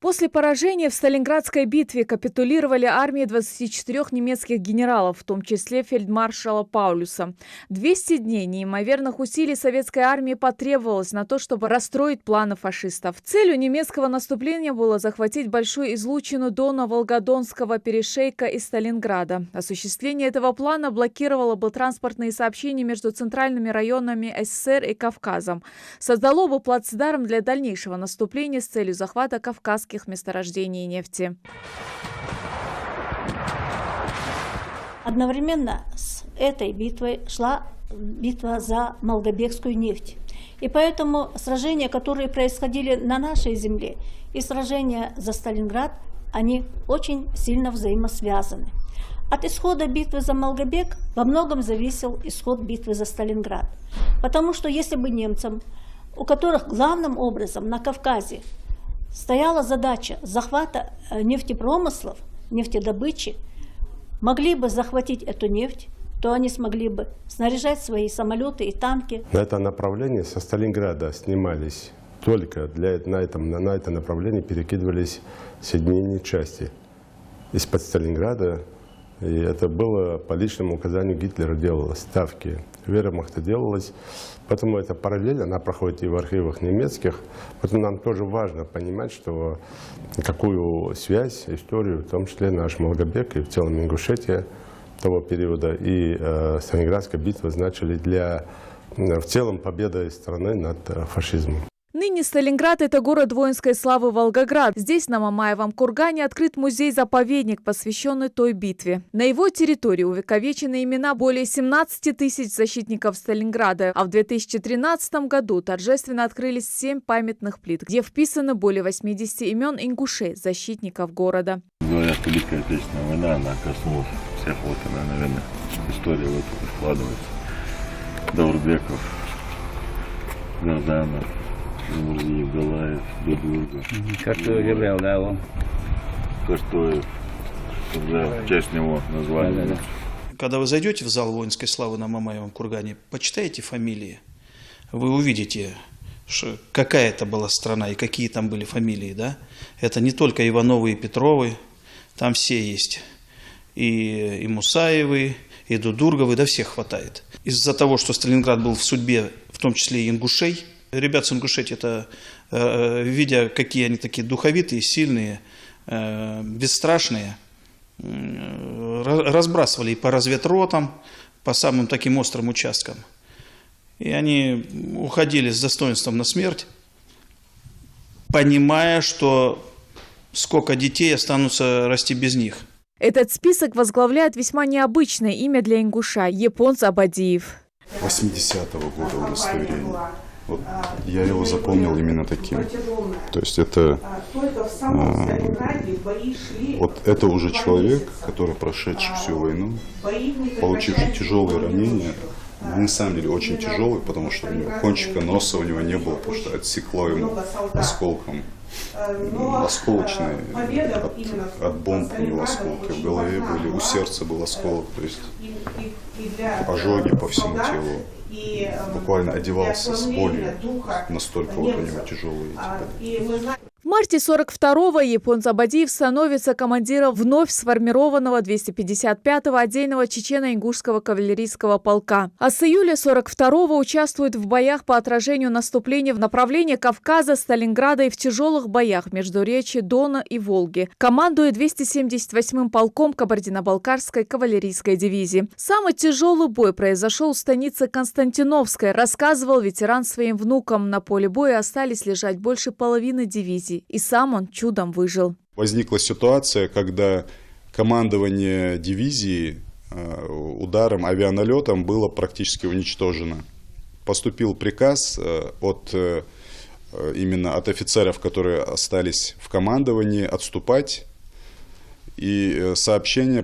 После поражения в Сталинградской битве капитулировали армии 24 немецких генералов, в том числе фельдмаршала Паулюса. 200 дней неимоверных усилий советской армии потребовалось на то, чтобы расстроить планы фашистов. Целью немецкого наступления было захватить большую излучину Дона Волгодонского перешейка из Сталинграда. Осуществление этого плана блокировало бы транспортные сообщения между центральными районами СССР и Кавказом. Создало бы плацдарм для дальнейшего наступления с целью захвата кавказских месторождений нефти. Одновременно с этой битвой шла битва за Малгобекскую нефть. И поэтому сражения, которые происходили на нашей земле, и сражения за Сталинград, они очень сильно взаимосвязаны. От исхода битвы за Малгобек во многом зависел исход битвы за Сталинград. Потому что если бы немцам, у которых главным образом на Кавказе стояла задача захвата нефтепромыслов, нефтедобычи, могли бы захватить эту нефть, то они смогли бы снаряжать свои самолеты и танки. На это направление со Сталинграда снимались только на это направление перекидывались соединения части из-под Сталинграда. И это было по личному указанию Гитлера делалось, ставки вермахта делалось. Поэтому эта параллель, она проходит и в архивах немецких. Поэтому нам тоже важно понимать, что какую связь, историю, в том числе наш Малгобек и в целом Ингушетия того периода и Сталинградская битва значили для в целом победы страны над фашизмом. Ныне Сталинград – это город воинской славы Волгоград. Здесь, на Мамаевом кургане, открыт музей-заповедник, посвященный той битве. На его территории увековечены имена более 17 тысяч защитников Сталинграда, а в 2013 году торжественно открылись 7 памятных плит, где вписаны более 80 имен ингушей, защитников города. Говорят, Великая Отечественная война, она коснулась всех, вот она, наверное, история в это вкладывается. Даурбеков, Горданов, Мурзиев, Галаев, Дудурга. Картоев, да, он. Картоев. Уже в честь него назвали. Да. Когда вы зайдете в зал воинской славы на Мамаевом кургане, почитайте фамилии. Вы увидите, какая это была страна и какие там были фамилии. Да? Это не только Ивановы и Петровы, там все есть. И Мусаевы, и Дудурговы, да всех хватает. Из-за того, что Сталинград был в судьбе, в том числе и ингушей, ребят с Ингушетии, это, видя, какие они такие духовитые, сильные, бесстрашные, разбрасывали и по разведротам, по самым таким острым участкам. И они уходили с достоинством на смерть, понимая, что сколько детей останутся расти без них. Этот список возглавляет весьма необычное имя для ингуша – Епонс Абадиев. 80-го года удостоверение. Вот, я его запомнил именно таким. То есть это, вот это уже человек, который прошедший всю войну, получивший тяжелые ранения. На самом деле очень тяжелый, потому что у него кончика носа у него не было, потому что отсекло ему осколком. Осколочные, от бомб у него осколки в голове были, у сердца был осколок, то есть ожоги по всему телу. Буквально одевался с болью, настолько вот у него тяжелые эти. В марте 42-го Епонс Абадиев становится командиром вновь сформированного 255-го отдельного чечено-ингушского кавалерийского полка. А с июля 42-го участвует в боях по отражению наступления в направлении Кавказа, Сталинграда и в тяжелых боях между речи Дона и Волги. Командует 278-м полком Кабардино-Балкарской кавалерийской дивизии. Самый тяжелый бой произошел в станице Константиновской, рассказывал ветеран своим внукам. На поле боя остались лежать больше половины дивизии. И сам он чудом выжил. Возникла ситуация, когда командование дивизии ударом, авианалетом было практически уничтожено. Поступил приказ именно от офицеров, которые остались в командовании, отступать. И сообщение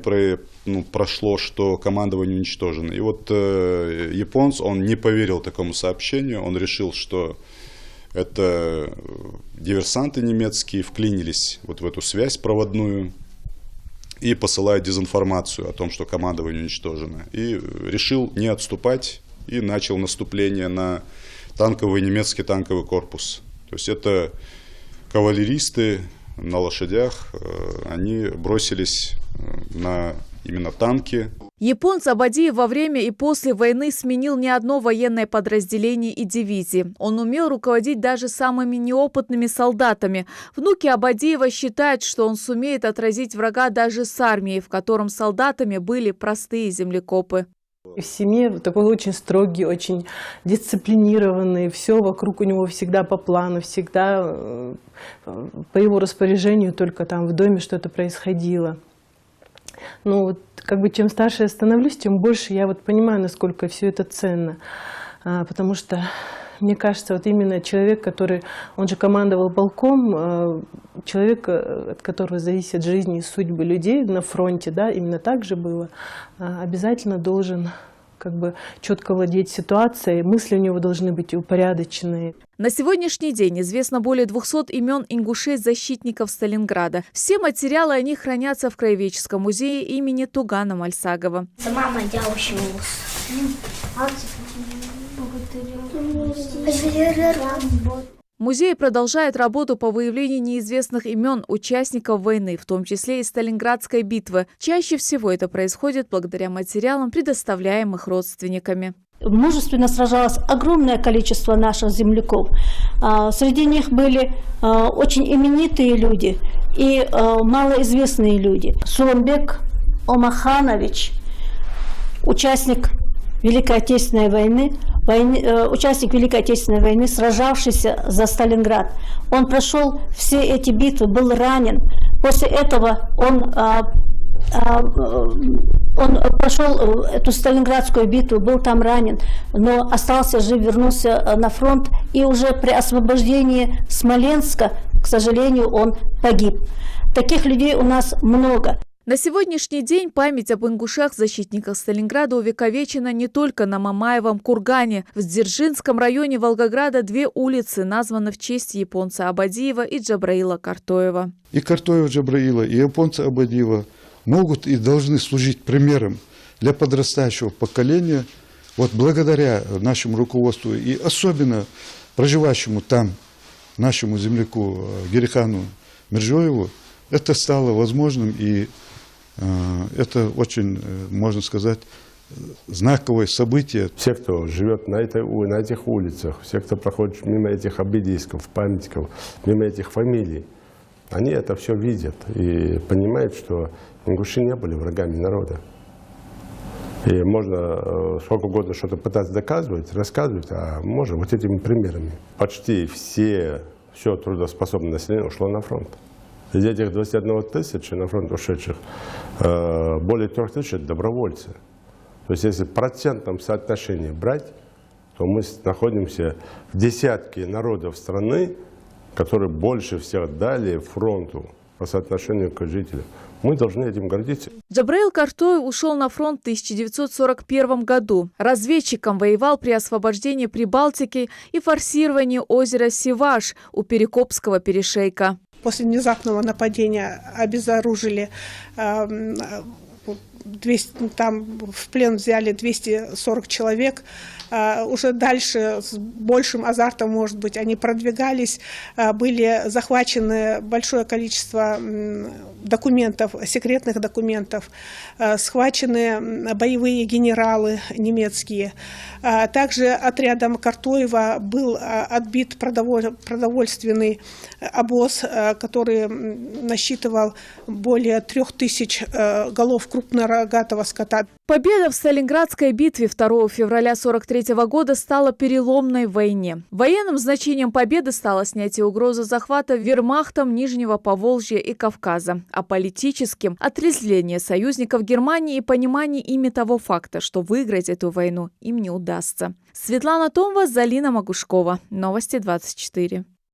прошло, что командование уничтожено. И вот Епонс, он не поверил такому сообщению, он решил, что это диверсанты немецкие вклинились вот в эту связь проводную и посылают дезинформацию о том, что командование уничтожено. И решил не отступать и начал наступление на немецкий танковый корпус. То есть это кавалеристы, на лошадях, они бросились на именно танки. Японец Абадиев во время и после войны сменил не одно военное подразделение и дивизии. Он умел руководить даже самыми неопытными солдатами. Внуки Абадиева считают, что он сумеет отразить врага даже с армией, в котором солдатами были простые землекопы. В семье такой очень строгий, очень дисциплинированный, все вокруг у него всегда по плану, всегда по его распоряжению, только там в доме что-то происходило. Ну, вот, как бы чем старше я становлюсь, тем больше я вот понимаю, насколько все это ценно. Потому что, мне кажется, вот именно человек, который, он же командовал полком, человек, от которого зависят жизни и судьбы людей на фронте, да, именно так же было, обязательно должен как бы четко владеть ситуацией, мысли у него должны быть упорядоченные. На сегодняшний день известно более 200 имен ингушей-защитников Сталинграда. Все материалы о них хранятся в Краеведческом музее имени Тугана Мальсагова. Музей продолжает работу по выявлению неизвестных имен участников войны, в том числе и Сталинградской битвы. Чаще всего это происходит благодаря материалам, предоставляемых родственниками. Мужественно сражалось огромное количество наших земляков. Среди них были очень именитые люди и малоизвестные люди. Суланбек Омаханович, участник Великой Отечественной войны, сражавшийся за Сталинград. Он прошел все эти битвы, был ранен. После этого он прошел эту Сталинградскую битву, был там ранен, но остался жив, вернулся на фронт. И уже при освобождении Смоленска, к сожалению, он погиб. Таких людей у нас много. На сегодняшний день память об ингушах-защитниках Сталинграда увековечена не только на Мамаевом кургане. В Дзержинском районе Волгограда 2 улицы названы в честь японца Абадиева и Джабраила Картоева. И Картоева Джабраила, и японца Абадиева могут и должны служить примером для подрастающего поколения. Вот благодаря нашему руководству и особенно проживающему там нашему земляку Герихану Мержоеву это стало возможным, и это очень, можно сказать, знаковое событие. Все, кто живет на этих улицах, все, кто проходит мимо этих обелисков, памятников, мимо этих фамилий, они это все видят и понимают, что ингуши не были врагами народа. И можно сколько угодно что-то пытаться доказывать, рассказывать, а можно вот этими примерами. Почти все трудоспособное население ушло на фронт. Из этих 21 тысячи на фронт ушедших, более 3 тысяч – это добровольцы. То есть если в процентном соотношении брать, то мы находимся в десятке народов страны, которые больше всех дали фронту по соотношению к жителям. Мы должны этим гордиться. Джабраил Картоев ушел на фронт в 1941 году. Разведчиком воевал при освобождении Прибалтики и форсировании озера Сиваш у Перекопского перешейка. После внезапного нападения обезоружили, там в плен взяли 240 человек. Уже дальше с большим азартом, может быть, они продвигались. Были захвачены большое количество документов, секретных документов. Схвачены боевые генералы немецкие. Также отрядом Картоева был отбит продовольственный обоз, который насчитывал более 3000 голов крупнорогатого скота. Победа в Сталинградской битве 2 февраля 1943 года стала переломной в войне. Военным значением победы стало снятие угрозы захвата вермахтом Нижнего Поволжья и Кавказа, а политическим – отрезвление союзников Германии и понимание ими того факта, что выиграть эту войну им не удастся. Светлана Томова, Залина Магушкова. Новости 24.